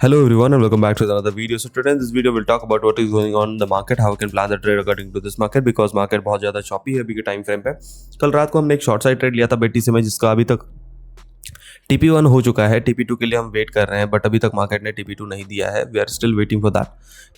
Hello everyone and welcome back to another video. So today in this video we'll talk about what is going on in the market, how we can plan the trade according to this market because market बहुत ज़्यादा choppy है अभी के time frame पे। कल रात को हमने एक शॉर्ट साइड ट्रेड लिया था BTC में जिसका अभी तक TP1 हो चुका है। TP2 के लिए हम वेट कर रहे हैं बट अभी तक मार्केट ने TP2 नहीं दिया है। We are still waiting for that,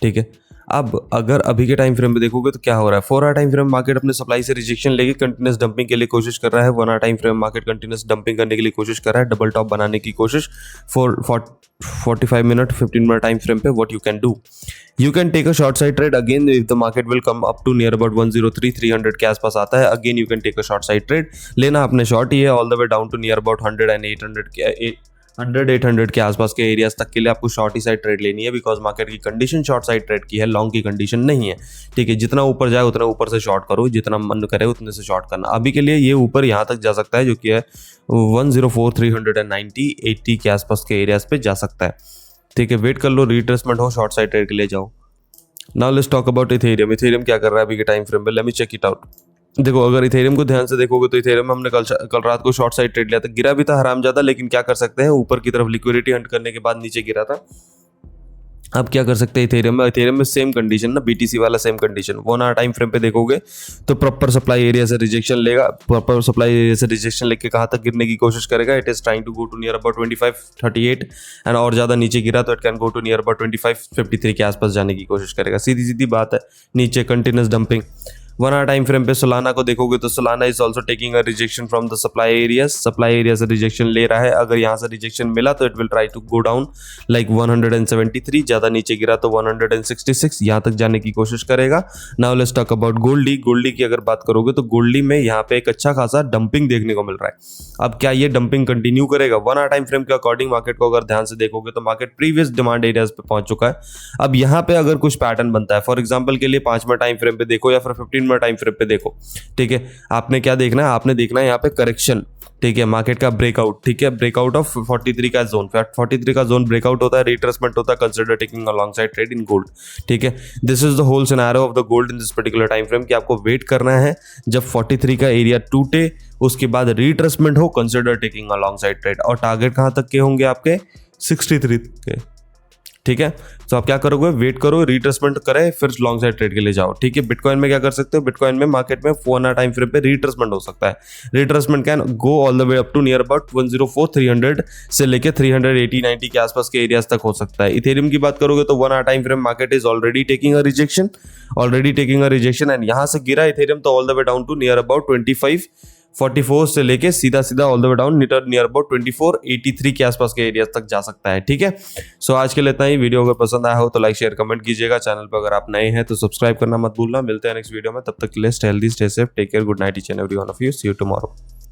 ठीक है। अब अगर अभी के टाइम फ्रेम पे देखोगे तो क्या हो रहा है, 4 आवर टाइम फ्रेम मार्केट अपने सप्लाई से रिजेक्शन लेके कंटिन्यूस डंपिंग के लिए कोशिश कर रहा है। 1 hour time frame market continuous dumping करने के लिए कोशिश कर रहा है, डबल टॉप बनाने की कोशिश। 45 मिनट 15 मिनट टाइम फ्रेम पे what you can do, you can take a short side trade again if the market will come up to near about 103-300 के आसपास आता है। Again you can take a short side trade, लेना अपने short ही है all the way down to near about 100 के आसपास के एरियाज तक के लिए आपको शॉर्ट ही साइड ट्रेड लेनी है बिकॉज मार्केट की कंडीशन शॉर्ट साइड ट्रेड की है, लॉन्ग की कंडीशन नहीं है, ठीक है। जितना ऊपर जाए उतना ऊपर से शॉर्ट करो, जितना मन करे उतने से शॉर्ट करना। अभी के लिए ये ऊपर यहाँ तक जा सकता है जो कि है 104,390 80 के आसपास के एरियाज पे जा सकता है, ठीक है। वेट कर लो, रिट्रेसमेंट हो, शॉर्ट साइड ट्रेड के लिए जाओ। Now let's talk about Ethereum. Ethereum क्या कर रहा है अभी के टाइम फ्रेम पे, let me check it out. देखो अगर इथेरियम को ध्यान से देखोगे तो इथेरियम में हमने कल रात को शॉर्ट साइड ट्रेड लिया था, गिरा भी था हरामजादा, लेकिन क्या कर सकते हैं, ऊपर की तरफ लिक्विडिटी हंट करने के बाद नीचे गिरा था। अब क्या कर सकते हैं इथेरियम में सेम कंडीशन ना, BTC वाला same condition. 1 hour time frame पे देखोगे तो प्रॉपर सप्लाई एरिया से रिजेक्शन लेगा, प्रॉपर सप्लाई एरिया से रिजेक्शन लेके कहाँ तक गिरने की कोशिश करेगा, it is trying to go to near about 25-38 and और ज़्यादा नीचे गिरा तो it can go to near about 25-53 के आसपास जाने की कोशिश करेगा। सीधी सीधी बात है, नीचे continuous dumping. 1 hour time frame पे सोलाना को देखोगे तो Solana is also taking a rejection from the supply area से रिजेक्शन ले रहा है। अगर यहाँ से रिजेक्शन मिला तो it will try to go down like 173, ज़्यादा नीचे गिरा तो 166 यहाँ तक जाने की कोशिश करेगा। नाउ लेट्स टॉक अबाउट गोल्डी की अगर बात करोगे तो गोल्डी में यहाँ पे एक अच्छा खासा डंपिंग देखने को मिल रहा है। अब क्या ये डंपिंग कंटिन्यू करेगा? 1 आवर टाइम फ्रेम के अकॉर्डिंग मार्केट को अगर ध्यान से देखोगे तो मार्केट प्रीवियस डिमांड एरियाज पे पहुंच चुका है। अब यहाँ पे अगर कुछ पैटर्न बनता है, फॉर एग्जाम्पल के लिए 5 मिनट टाइम फ्रेम पे देखो या फिर 15 मिनट टाइम फ्रेम पे देखो, ठीक है। आपने क्या देखना है, आपने देखना है यहाँ पे करेक्शन, ठीक है, मार्केट का ब्रेकआउट, ठीक है। ब्रेकआउट ऑफ 43 का जोन, 43 का जोन ब्रेकआउट होता है, रिट्रेसमेंट होता है, consider taking a long side trade in gold, ठीक है। This is the whole scenario of the gold in this particular time frame कि आपको वेट करना है जब 43 का एरिया टूटे, उसके बाद रिट्रेसमेंट हो, consider taking a long side trade. और टारगेट कहां तक के होंगे आपके? 63 के, ठीक है। तो आप क्या करोगे, वेट करो, रिट्रेसमेंट करे, फिर लॉन्ग साइड ट्रेड के लिए जाओ, ठीक है। बिटकॉइन में क्या कर सकते हो, बिटकॉइन में मार्केट में 1 आवर टाइम फ्रेम पे रिट्रेसमेंट हो सकता है। Retracement can go all the way up to near about 104,300 से लेके 380-90 के आसपास के एरियाज तक हो सकता है। इथेरियम की बात करोगे तो 1 hour time frame market is already taking a rejection and यहाँ से गिरा इथेरियम तो all the way down to near about 44 से लेके सीधा all the way down near about 2483 के आसपास के एरिया तक जा सकता है, ठीक है। सो आज के लिए इतना ही। वीडियो अगर पसंद आया हो तो लाइक शेयर कमेंट कीजिएगा। चैनल पर अगर आप नए हैं तो सब्सक्राइब करना मत भूलना। मिलते हैं नेक्स्ट वीडियो में, तब तक के लिए stay healthy, stay safe, take care, good night each and every one of you, see you tomorrow.